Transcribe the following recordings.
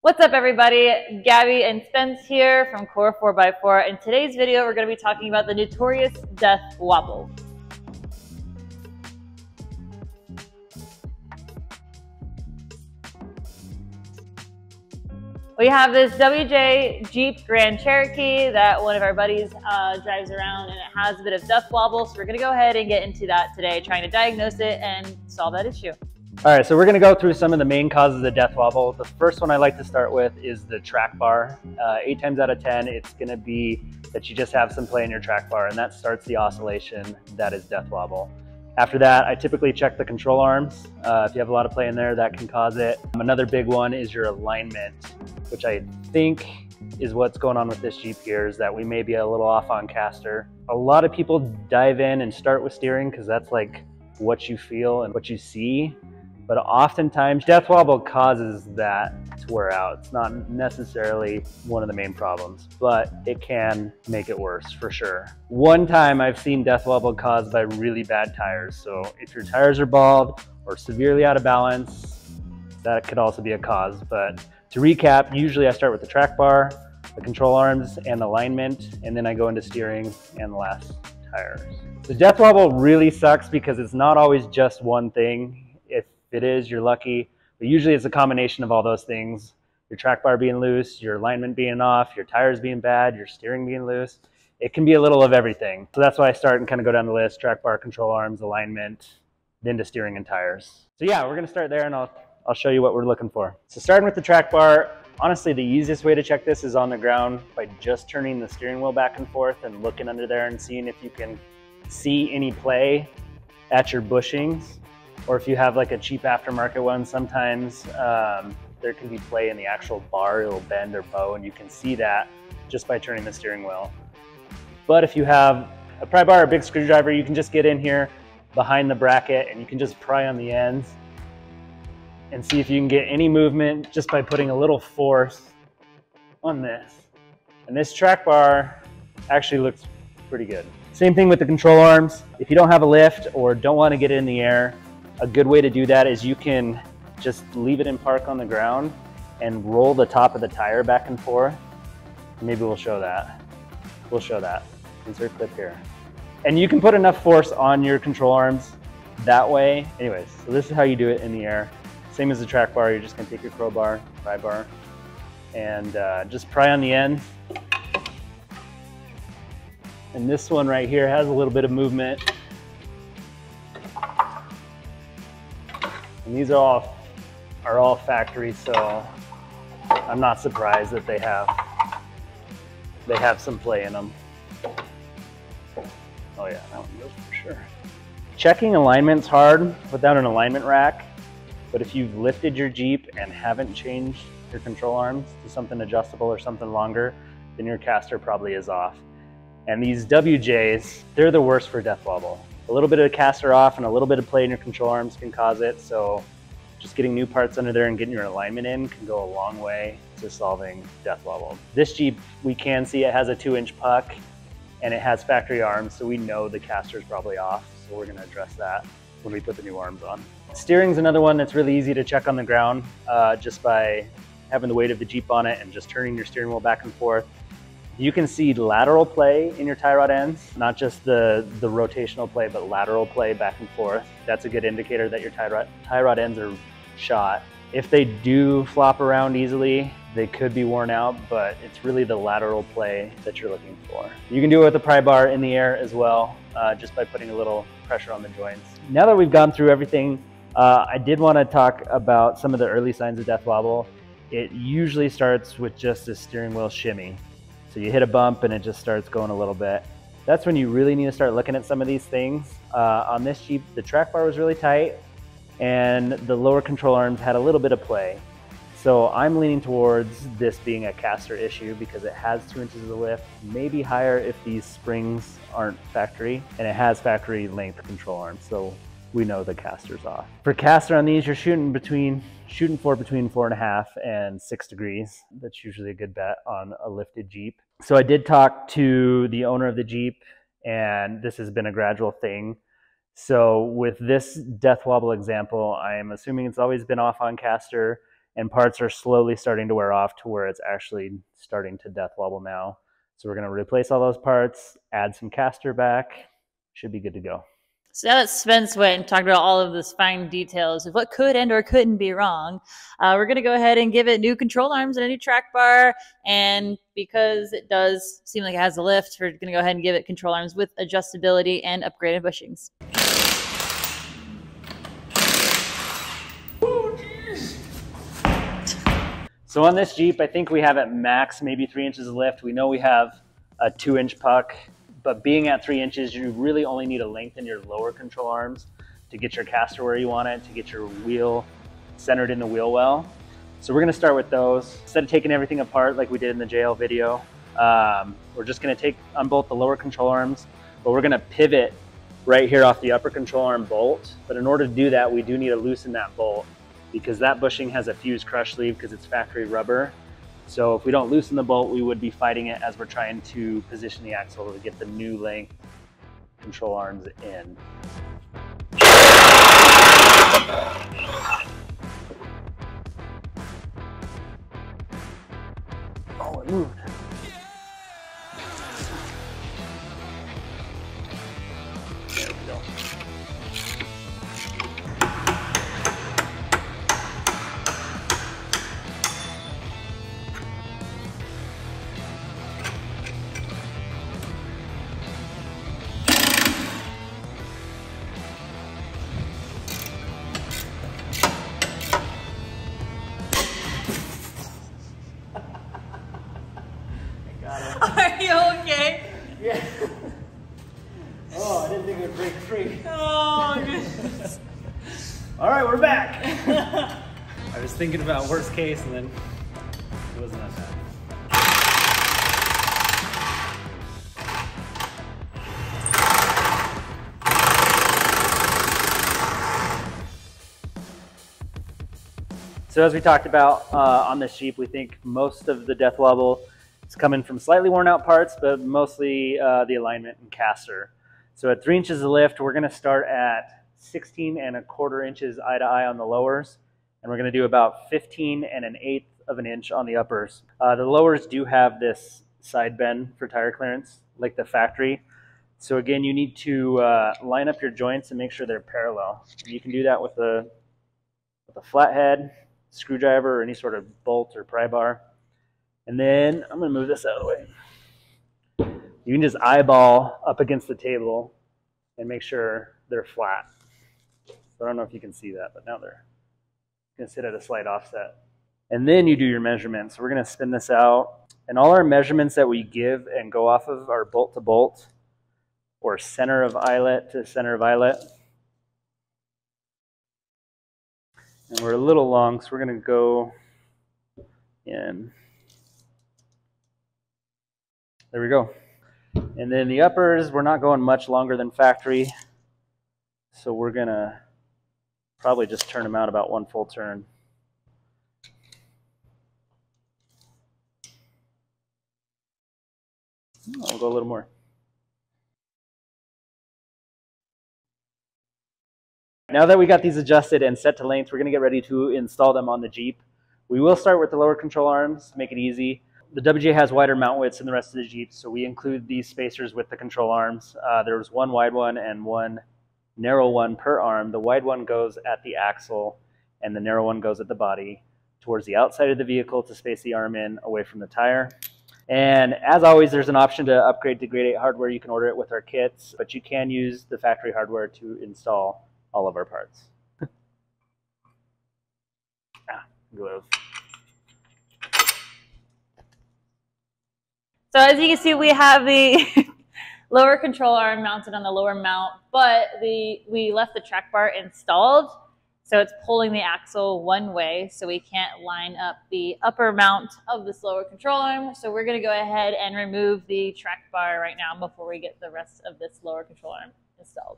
What's up, everybody? Gabby and Spence here from Core 4x4. In today's video, we're going to be talking about the notorious death wobble. We have this WJ Jeep Grand Cherokee that one of our buddies drives around, and it has a bit of death wobble. So we're going to go ahead and get into that today, trying to diagnose it and solve that issue. All right, so we're going to go through some of the main causes of death wobble. The first one I like to start with is the track bar. 8 times out of 10, it's going to be that you just have some play in your track bar, and that starts the oscillation. That is death wobble. After that, I typically check the control arms. If you have a lot of play in there, that can cause it. Another big one is your alignment, which I think is what's going on with this Jeep here, is that we may be a little off on caster. A lot of people dive in and start with steering because that's like what you feel and what you see. But oftentimes, death wobble causes that to wear out. It's not necessarily one of the main problems, but it can make it worse for sure. One time I've seen death wobble caused by really bad tires. So if your tires are bald or severely out of balance, that could also be a cause. But to recap, usually I start with the track bar, the control arms, and alignment, and then I go into steering and the last tires. So death wobble really sucks because it's not always just one thing. If it is, you're lucky, but usually it's a combination of all those things. Your track bar being loose, your alignment being off, your tires being bad, your steering being loose. It can be a little of everything. So that's why I start and kind of go down the list: track bar, control arms, alignment, then to steering and tires. So yeah, we're gonna start there and I'll show you what we're looking for. So starting with the track bar, honestly, the easiest way to check this is on the ground by just turning the steering wheel back and forth and looking under there and seeing if you can see any play at your bushings. Or if you have like a cheap aftermarket one, sometimes there can be play in the actual bar. It'll bend or bow, and you can see that just by turning the steering wheel. But if you have a pry bar or a big screwdriver, you can just get in here behind the bracket and you can just pry on the ends and see if you can get any movement just by putting a little force on this. And this track bar actually looks pretty good. Same thing with the control arms. If you don't have a lift or don't want to get it in the air, a good way to do that is you can just leave it in park on the ground and roll the top of the tire back and forth. Maybe we'll show that. We'll show that. Insert clip here. And you can put enough force on your control arms that way. Anyways, so this is how you do it in the air. Same as the track bar, you're just gonna take your crowbar, pry bar, and just pry on the ends. And this one right here has a little bit of movement. And these are all factory, so I'm not surprised that they have some play in them. Oh yeah, that one goes for sure. Checking alignment's hard without an alignment rack, but if you've lifted your Jeep and haven't changed your control arms to something adjustable or something longer, then your caster probably is off. And these WJs, they're the worst for death wobble. A little bit of caster off and a little bit of play in your control arms can cause it. So just getting new parts under there and getting your alignment in can go a long way to solving death wobble. This Jeep, we can see it has a 2-inch puck and it has factory arms, so we know the caster is probably off. So we're gonna address that when we put the new arms on. Steering's another one that's really easy to check on the ground just by having the weight of the Jeep on it and just turning your steering wheel back and forth. You can see lateral play in your tie rod ends, not just the rotational play, but lateral play back and forth. That's a good indicator that your tie rod ends are shot. If they do flop around easily, they could be worn out, but it's really the lateral play that you're looking for. You can do it with the pry bar in the air as well, just by putting a little pressure on the joints. Now that we've gone through everything, I did want to talk about some of the early signs of death wobble. It usually starts with just a steering wheel shimmy. So you hit a bump and it just starts going a little bit. That's when you really need to start looking at some of these things. On this Jeep, the track bar was really tight and the lower control arms had a little bit of play. So I'm leaning towards this being a caster issue because it has 2 inches of lift, maybe higher if these springs aren't factory, and it has factory length control arms. So we know the caster's off. For caster on these, you're shooting for between 4.5 and 6 degrees. That's usually a good bet on a lifted Jeep. So I did talk to the owner of the Jeep, and this has been a gradual thing. So with this death wobble example, I am assuming it's always been off on caster, and parts are slowly starting to wear off to where it's actually starting to death wobble now. So we're going to replace all those parts, add some caster back, should be good to go. So now that Spence went and talked about all of this fine details of what could and or couldn't be wrong, we're going to go ahead and give it new control arms and a new track bar. And because it does seem like it has a lift, we're going to go ahead and give it control arms with adjustability and upgraded bushings. So on this Jeep, I think we have at max maybe 3 inches of lift. We know we have a 2-inch puck, but being at 3 inches, you really only need to lengthen your lower control arms to get your caster where you want it, to get your wheel centered in the wheel well. So we're gonna start with those. Instead of taking everything apart like we did in the JL video, we're just gonna unbolt the lower control arms, but we're gonna pivot right here off the upper control arm bolt. But in order to do that, we do need to loosen that bolt because that bushing has a fused crush sleeve because it's factory rubber. So if we don't loosen the bolt, we would be fighting it as we're trying to position the axle to get the new length control arms in. Oh, it moved. There we go. Are you okay? Yeah. Oh, I didn't think it would break free. Oh, goodness. All right, we're back. I was thinking about worst case and then it wasn't that bad. So as we talked about on this Jeep, we think most of the death wobble is coming from slightly worn out parts, but mostly the alignment and caster. So at 3 inches of lift, we're gonna start at 16¼ inches eye to eye on the lowers, and we're gonna do about 15⅛ of an inch on the uppers. The lowers do have this side bend for tire clearance, like the factory. So again, you need to line up your joints and make sure they're parallel. You can do that with a flathead, screwdriver, or any sort of bolt or pry bar. And then I'm gonna move this out of the way. You can just eyeball up against the table and make sure they're flat. So I don't know if you can see that, but now they're gonna sit at a slight offset. And then you do your measurements. We're gonna spin this out. And all our measurements that we give and go off of are bolt to bolt or center of eyelet to center of eyelet. And we're a little long, so we're gonna go in. There we go. And then the uppers, we're not going much longer than factory. So we're gonna probably just turn them out about 1 full turn. I'll go a little more. Now that we got these adjusted and set to length, we're gonna get ready to install them on the Jeep. We will start with the lower control arms, make it easy. The WJ has wider mount widths than the rest of the Jeep, so we include these spacers with the control arms. There was one wide one and one narrow one per arm. The wide one goes at the axle and the narrow one goes at the body towards the outside of the vehicle to space the arm in away from the tire. And as always, there's an option to upgrade to grade 8 hardware. You can order it with our kits, but you can use the factory hardware to install all of our parts. Gloves. So as you can see, we have the lower control arm mounted on the lower mount, but we left the track bar installed. So it's pulling the axle one way, so we can't line up the upper mount of this lower control arm. So we're gonna go ahead and remove the track bar right now before we get the rest of this lower control arm installed.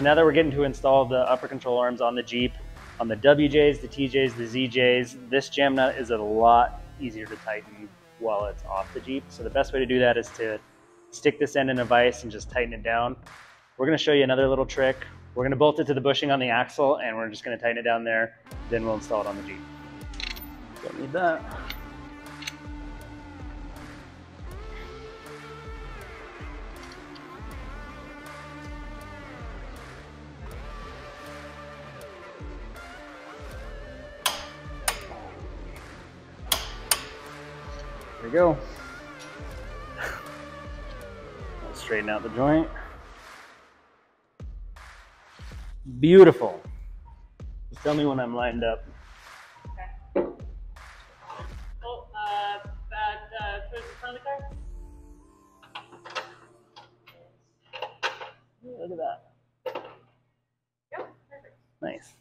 now that we're getting to install the upper control arms on the Jeep, on the WJs, the TJs, the ZJs, this jam nut is a lot easier to tighten while it's off the Jeep. So the best way to do that is to stick this end in a vise and just tighten it down. We're going to show you another little trick. We're going to bolt it to the bushing on the axle, and we're just going to tighten it down there. Then we'll install it on the Jeep. Don't need that. There we go. Straighten out the joint. Beautiful. Just tell me when I'm lined up. Okay. Oh, towards the front of the car? Look at that. Yeah, perfect. Nice.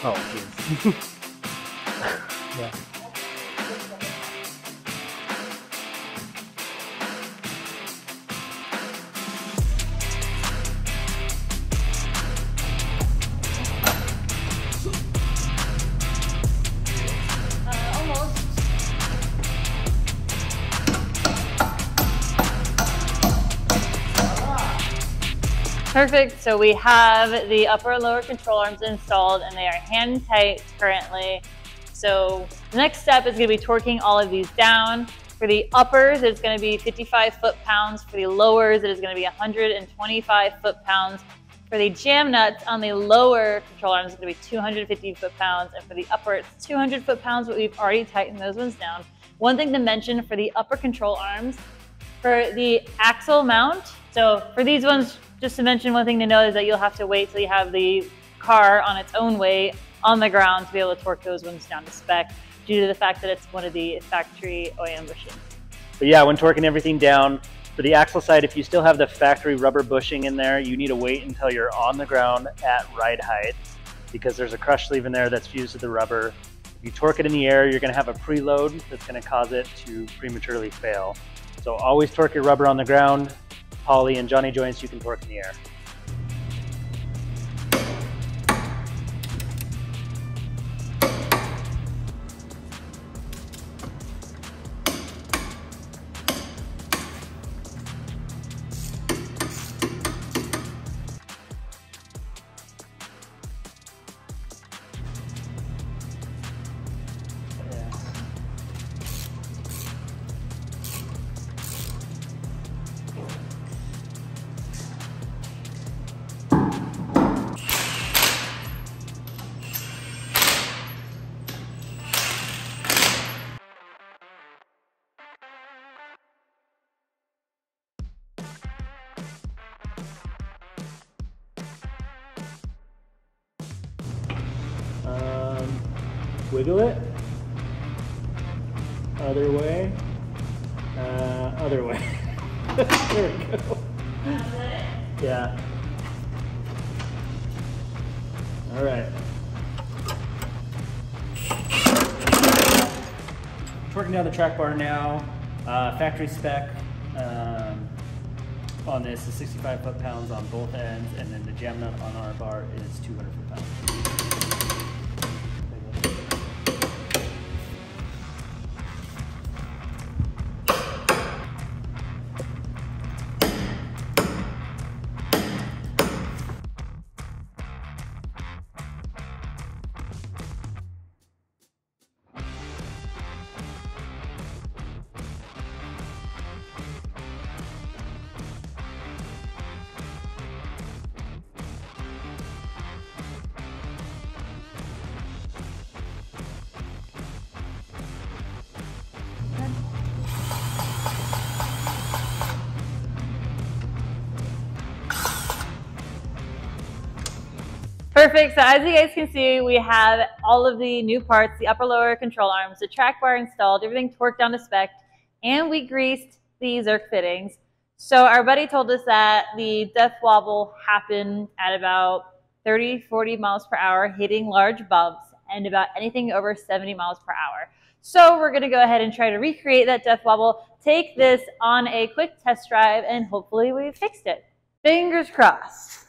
Oh, geez. Yeah. Almost. Perfect. So we have the upper and lower control arms installed, and they are hand tight currently. So the next step is going to be torquing all of these down. For the uppers, it's going to be 55 foot-pounds. For the lowers, it is going to be 125 foot-pounds. For the jam nuts on the lower control arms, it's going to be 250 foot-pounds. And for the upper, it's 200 foot-pounds, but we've already tightened those ones down. One thing to mention for the upper control arms, for the axle mount, so for these ones, just to mention, one thing to know is that you'll have to wait till you have the car on its own weight on the ground to be able to torque those ones down to spec, due to the fact that it's one of the factory OEM bushings. But yeah, when torquing everything down, for the axle side, if you still have the factory rubber bushing in there, you need to wait until you're on the ground at ride height, because there's a crush sleeve in there that's fused to the rubber. If you torque it in the air, you're going to have a preload that's going to cause it to prematurely fail. So always torque your rubber on the ground. Poly and Johnny joints you can torque in the air. Wiggle it. Other way. Other way. There we go. Yeah. All right. Torquing down the track bar now. Factory spec on this is 65 foot-pounds on both ends, and then the jam nut on our bar is 200 foot-pounds. Perfect. So as you guys can see, we have all of the new parts, the upper lower control arms, the track bar installed, everything torqued down to spec, and we greased the Zerk fittings. So our buddy told us that the death wobble happened at about 30, 40 miles per hour, hitting large bumps, and about anything over 70 miles per hour. So we're gonna go ahead and try to recreate that death wobble, take this on a quick test drive, and hopefully we fixed it. Fingers crossed.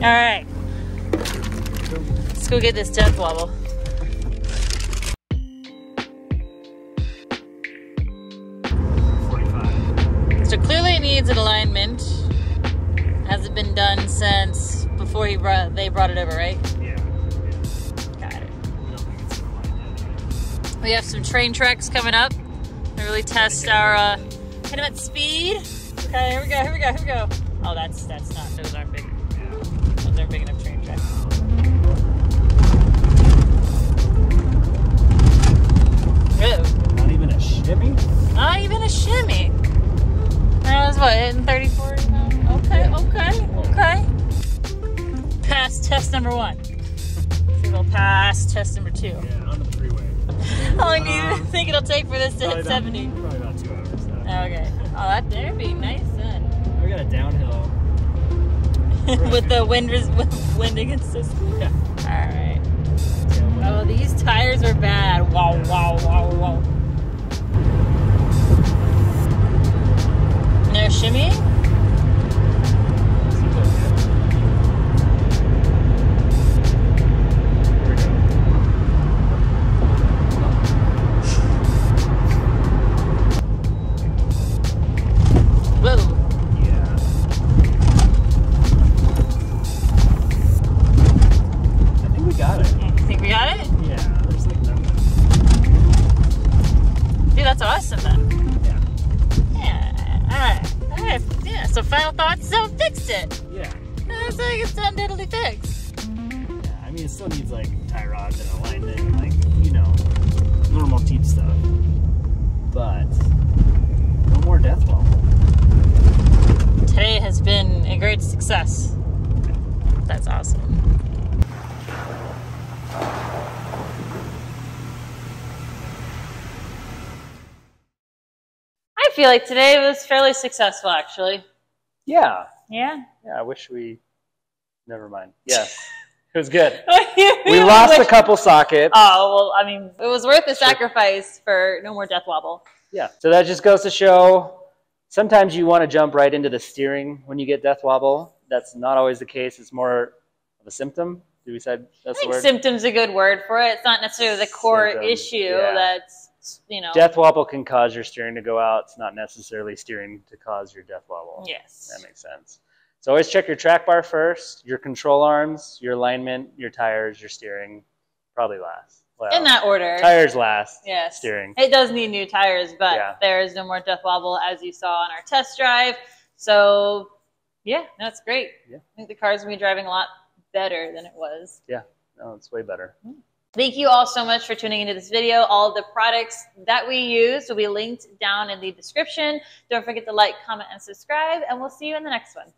All right, let's go get this death wobble. So clearly it needs an alignment. Hasn't been done since before they brought it over, right? Yeah. Got it. We have some train treks coming up to really test our hit 'em at speed. Okay, here we go. Oh, that's not, those aren't big. Those aren't big enough train tracks. Ooh. Not even a shimmy? Not even a shimmy. That was what, hitting 30, 40 miles? Okay. Pass test number 1. See, we'll pass test number 2. Yeah, on the freeway. How long do you think it'll take for this to hit 70? Probably about 2 hours. Okay. Oh, that'd be nice then. We got a downhill. With the wind against us. Yeah. Alright. Oh, these tires are bad. Wow. No shimmy? Whoa. Yeah. I think we got it. Think we got it? Yeah, there's like nothing. Dude, that's awesome then. Yeah. Alright. Yeah, so final thoughts, so fixed it. Yeah. It's like it's done diddly fixed. Yeah, I mean, it still needs like tie rods and alignment and like, you know, normal Jeep stuff. But no more death wobble. Today has been a great success. That's awesome. I feel like today was fairly successful, actually. Yeah. Yeah. Yeah, I wish we... Never mind. Yes. It was good. we We lost a couple sockets. Oh, well, I mean, it was worth the sacrifice for no more death wobble. Yeah. So that just goes to show, sometimes you want to jump right into the steering when you get death wobble. That's not always the case. It's more of a symptom. Did we say that's I the think word? symptom's a good word for it. It's not necessarily the core Symptom, issue yeah. that's, you know. Death wobble can cause your steering to go out. It's not necessarily steering to cause your death wobble. Yes. That makes sense. So always check your track bar first, your control arms, your alignment, your tires, your steering, probably last. Well, In that order. tires last, Yes. steering. It does need new tires, but Yeah. there is no more death wobble as you saw on our test drive. So, yeah, that's great. Yeah. I think the car's going to be driving a lot better than it was. Yeah, no, it's way better. Thank you all so much for tuning into this video. All of the products that we use will be linked down in the description. Don't forget to like, comment, and subscribe, and we'll see you in the next one.